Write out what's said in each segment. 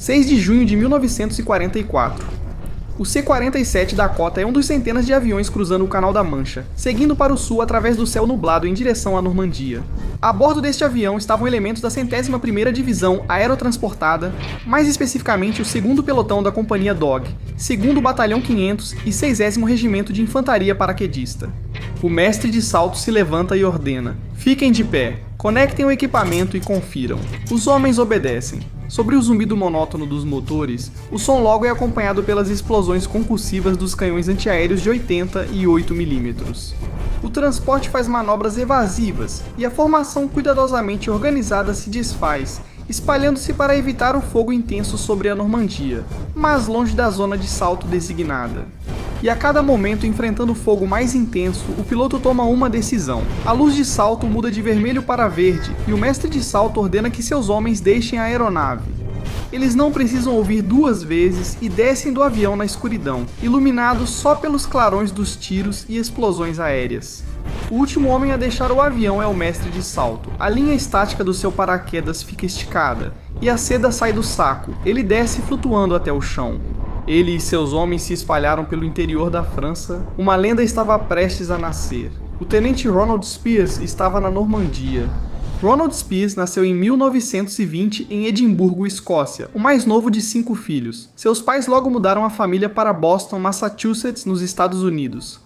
6 de junho de 1944. O C-47 Dakota é um dos centenas de aviões cruzando o Canal da Mancha, seguindo para o sul através do céu nublado em direção à Normandia. A bordo deste avião estavam elementos da 101ª Divisão Aerotransportada, mais especificamente o 2º Pelotão da Companhia Dog, 2º Batalhão 500 e 60º Regimento de Infantaria Paraquedista. O mestre de salto se levanta e ordena: fiquem de pé, conectem o equipamento e confiram. Os homens obedecem. Sobre o zumbido monótono dos motores, o som logo é acompanhado pelas explosões concussivas dos canhões antiaéreos de 80 e 8 mm. O transporte faz manobras evasivas e a formação cuidadosamente organizada se desfaz, espalhando-se para evitar o fogo intenso sobre a Normandia, mas longe da zona de salto designada. E a cada momento enfrentando fogo mais intenso, o piloto toma uma decisão. A luz de salto muda de vermelho para verde e o mestre de salto ordena que seus homens deixem a aeronave. Eles não precisam ouvir duas vezes e descem do avião na escuridão, iluminados só pelos clarões dos tiros e explosões aéreas. O último homem a deixar o avião é o mestre de salto. A linha estática do seu paraquedas fica esticada e a seda sai do saco. Ele desce flutuando até o chão. Ele e seus homens se espalharam pelo interior da França. Uma lenda estava prestes a nascer. O tenente Ronald Spears estava na Normandia. Ronald Spears nasceu em 1920 em Edimburgo, Escócia, o mais novo de 5 filhos. Seus pais logo mudaram a família para Boston, Massachusetts, nos Estados Unidos.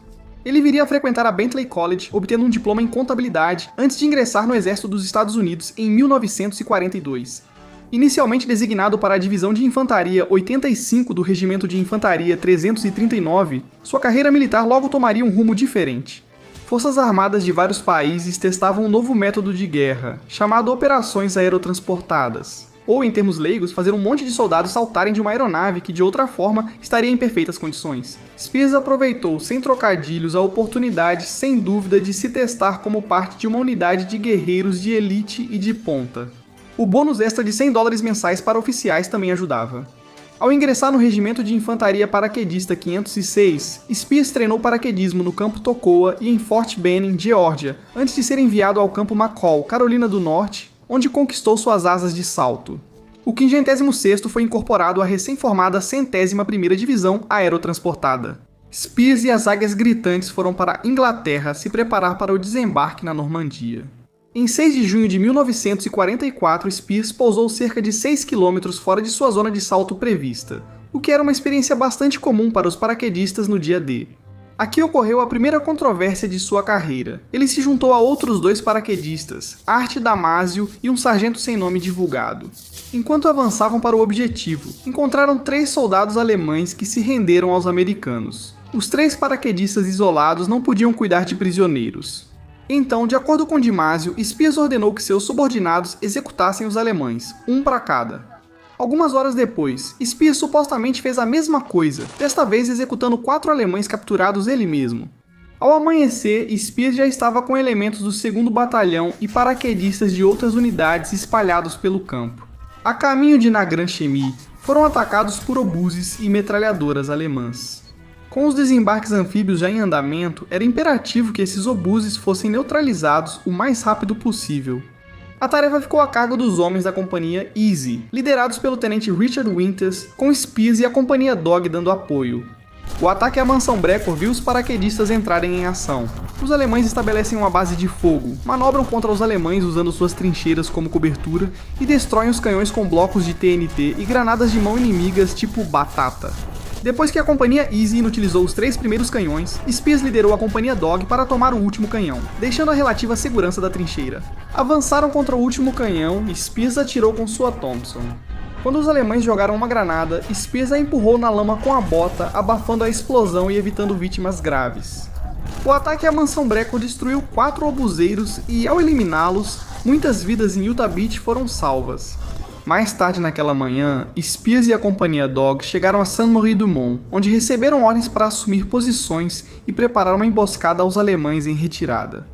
Ele viria a frequentar a Bentley College, obtendo um diploma em contabilidade, antes de ingressar no exército dos Estados Unidos em 1942. Inicialmente designado para a Divisão de Infantaria 85 do Regimento de Infantaria 339, sua carreira militar logo tomaria um rumo diferente. Forças armadas de vários países testavam um novo método de guerra, chamado Operações Aerotransportadas, ou em termos leigos, fazer um monte de soldados saltarem de uma aeronave que de outra forma estaria em perfeitas condições. Spears aproveitou, sem trocadilhos, a oportunidade, sem dúvida, de se testar como parte de uma unidade de guerreiros de elite e de ponta. O bônus extra de $100 mensais para oficiais também ajudava. Ao ingressar no Regimento de Infantaria Paraquedista 506, Spears treinou paraquedismo no campo Toccoa e em Fort Benning, Geórgia, antes de ser enviado ao campo McCall, Carolina do Norte, onde conquistou suas asas de salto. O 56º foi incorporado à recém-formada 101ª Divisão Aerotransportada. Spears e as Águias Gritantes foram para a Inglaterra se preparar para o desembarque na Normandia. Em 6 de junho de 1944, Spears pousou cerca de 6 km fora de sua zona de salto prevista, o que era uma experiência bastante comum para os paraquedistas no dia D. Aqui ocorreu a primeira controvérsia de sua carreira. Ele se juntou a outros 2 paraquedistas, Art Damasio e um sargento sem nome divulgado. Enquanto avançavam para o objetivo, encontraram 3 soldados alemães que se renderam aos americanos. Os 3 paraquedistas isolados não podiam cuidar de prisioneiros. Então, de acordo com Damasio, Spears ordenou que seus subordinados executassem os alemães, um para cada. Algumas horas depois, Spears supostamente fez a mesma coisa, desta vez executando 4 alemães capturados ele mesmo. Ao amanhecer, Spears já estava com elementos do 2º Batalhão e paraquedistas de outras unidades espalhados pelo campo. A caminho de Nagrand-Chemie, foram atacados por obuses e metralhadoras alemãs. Com os desembarques anfíbios já em andamento, era imperativo que esses obuses fossem neutralizados o mais rápido possível. A tarefa ficou a cargo dos homens da Companhia Easy, liderados pelo tenente Richard Winters, com Spears e a Companhia Dog dando apoio. O ataque à Mansão Brecor viu os paraquedistas entrarem em ação. Os alemães estabelecem uma base de fogo, manobram contra os alemães usando suas trincheiras como cobertura e destroem os canhões com blocos de TNT e granadas de mão inimigas tipo batata. Depois que a Companhia Easy inutilizou os 3 primeiros canhões, Spears liderou a Companhia Dog para tomar o último canhão, deixando a relativa segurança da trincheira. Avançaram contra o último canhão e Spears atirou com sua Thompson. Quando os alemães jogaram uma granada, Spears a empurrou na lama com a bota, abafando a explosão e evitando vítimas graves. O ataque à Mansão Brecor destruiu 4 obuseiros e, ao eliminá-los, muitas vidas em Utah Beach foram salvas. Mais tarde naquela manhã, Spears e a Companhia Dog chegaram a Saint-Maurice-du-Mont, onde receberam ordens para assumir posições e preparar uma emboscada aos alemães em retirada.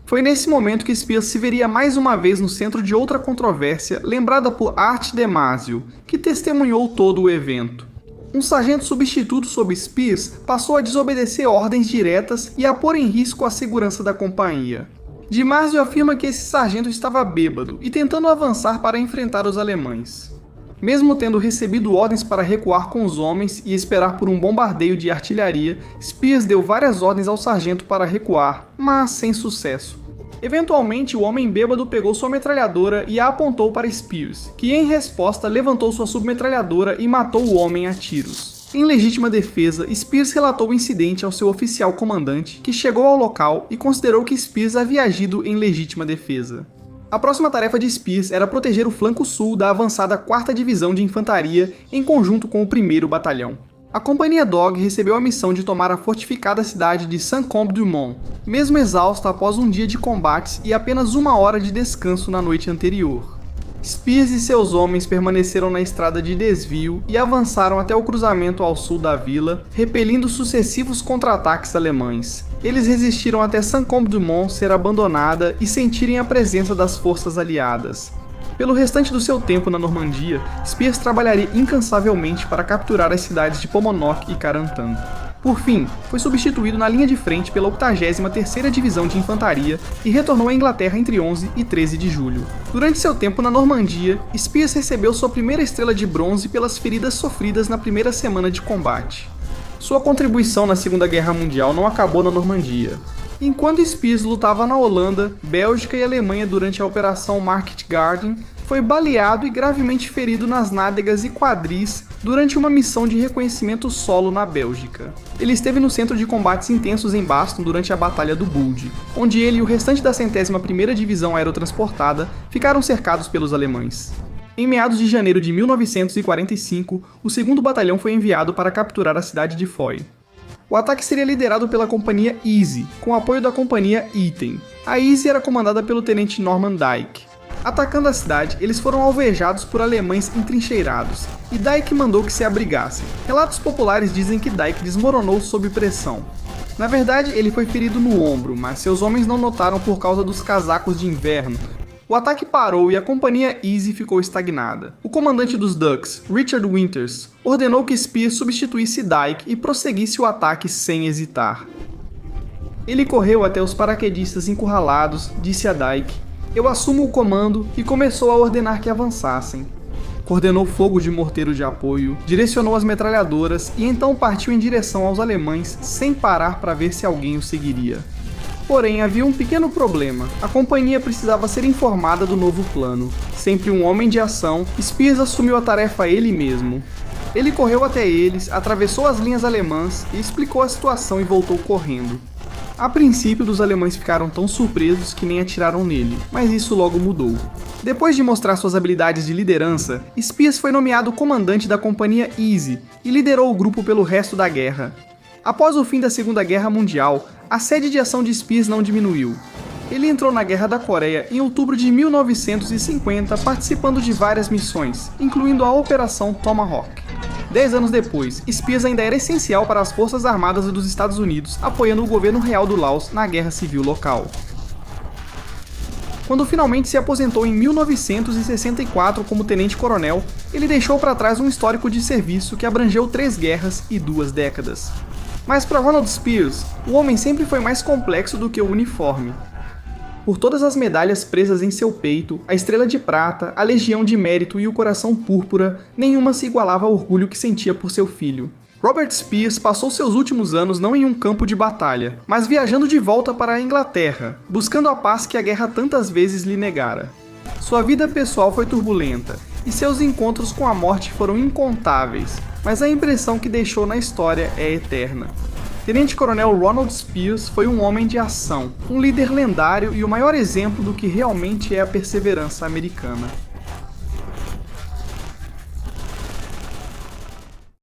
Foi nesse momento que Spears se veria mais uma vez no centro de outra controvérsia, lembrada por Art Damasio, que testemunhou todo o evento. Um sargento substituto sob Spears passou a desobedecer ordens diretas e a pôr em risco a segurança da companhia. Damasio afirma que esse sargento estava bêbado e tentando avançar para enfrentar os alemães. Mesmo tendo recebido ordens para recuar com os homens e esperar por um bombardeio de artilharia, Spears deu várias ordens ao sargento para recuar, mas sem sucesso. Eventualmente, o homem bêbado pegou sua metralhadora e a apontou para Spears, que em resposta levantou sua submetralhadora e matou o homem a tiros. Em legítima defesa, Spears relatou o incidente ao seu oficial comandante, que chegou ao local e considerou que Spears havia agido em legítima defesa. A próxima tarefa de Spears era proteger o flanco sul da avançada 4ª Divisão de Infantaria em conjunto com o 1º Batalhão. A Companhia Dog recebeu a missão de tomar a fortificada cidade de Saint-Côme-du-Mont, mesmo exausta após um dia de combates e apenas 1 hora de descanso na noite anterior. Spears e seus homens permaneceram na estrada de desvio e avançaram até o cruzamento ao sul da vila, repelindo sucessivos contra-ataques alemães. Eles resistiram até Saint-Côme-du-Mont ser abandonada e sentirem a presença das forças aliadas. Pelo restante do seu tempo na Normandia, Spears trabalharia incansavelmente para capturar as cidades de Pomonoke e Carentan. Por fim, foi substituído na linha de frente pela 83ª Divisão de Infantaria e retornou à Inglaterra entre 11 e 13 de julho. Durante seu tempo na Normandia, Spears recebeu sua primeira estrela de bronze pelas feridas sofridas na primeira semana de combate. Sua contribuição na Segunda Guerra Mundial não acabou na Normandia. Enquanto Spears lutava na Holanda, Bélgica e Alemanha durante a Operação Market Garden, foi baleado e gravemente ferido nas nádegas e quadris durante uma missão de reconhecimento solo na Bélgica. Ele esteve no centro de combates intensos em Baston durante a Batalha do Bulge, onde ele e o restante da 101ª Divisão Aerotransportada ficaram cercados pelos alemães. Em meados de janeiro de 1945, o 2º Batalhão foi enviado para capturar a cidade de Foy. O ataque seria liderado pela Companhia Easy, com apoio da Companhia Eaton. A Easy era comandada pelo tenente Norman Dyke. Atacando a cidade, eles foram alvejados por alemães entrincheirados, e Dyke mandou que se abrigassem. Relatos populares dizem que Dyke desmoronou sob pressão. Na verdade, ele foi ferido no ombro, mas seus homens não notaram por causa dos casacos de inverno. O ataque parou e a Companhia Easy ficou estagnada. O comandante dos Ducks, Richard Winters, ordenou que Spears substituísse Dyke e prosseguisse o ataque sem hesitar. Ele correu até os paraquedistas encurralados, disse a Dyke: "Eu assumo o comando", e começou a ordenar que avançassem. Coordenou fogo de morteiro de apoio, direcionou as metralhadoras e então partiu em direção aos alemães sem parar para ver se alguém o seguiria. Porém, havia um pequeno problema. A companhia precisava ser informada do novo plano. Sempre um homem de ação, Spears assumiu a tarefa ele mesmo. Ele correu até eles, atravessou as linhas alemãs e explicou a situação e voltou correndo. A princípio, os alemães ficaram tão surpresos que nem atiraram nele, mas isso logo mudou. Depois de mostrar suas habilidades de liderança, Spears foi nomeado comandante da Companhia Easy e liderou o grupo pelo resto da guerra. Após o fim da Segunda Guerra Mundial, a sede de ação de Spears não diminuiu. Ele entrou na Guerra da Coreia em outubro de 1950, participando de várias missões, incluindo a Operação Tomahawk. 10 anos depois, Spears ainda era essencial para as Forças Armadas dos Estados Unidos, apoiando o governo real do Laos na Guerra Civil local. Quando finalmente se aposentou em 1964 como tenente-coronel, ele deixou para trás um histórico de serviço que abrangeu 3 guerras e 2 décadas. Mas para Ronald Spears, o homem sempre foi mais complexo do que o uniforme. Por todas as medalhas presas em seu peito, a Estrela de Prata, a Legião de Mérito e o Coração Púrpura, nenhuma se igualava ao orgulho que sentia por seu filho. Robert Spears passou seus últimos anos não em um campo de batalha, mas viajando de volta para a Inglaterra, buscando a paz que a guerra tantas vezes lhe negara. Sua vida pessoal foi turbulenta, e seus encontros com a morte foram incontáveis, mas a impressão que deixou na história é eterna. Tenente-Coronel Ronald Spears foi um homem de ação, um líder lendário e o maior exemplo do que realmente é a perseverança americana.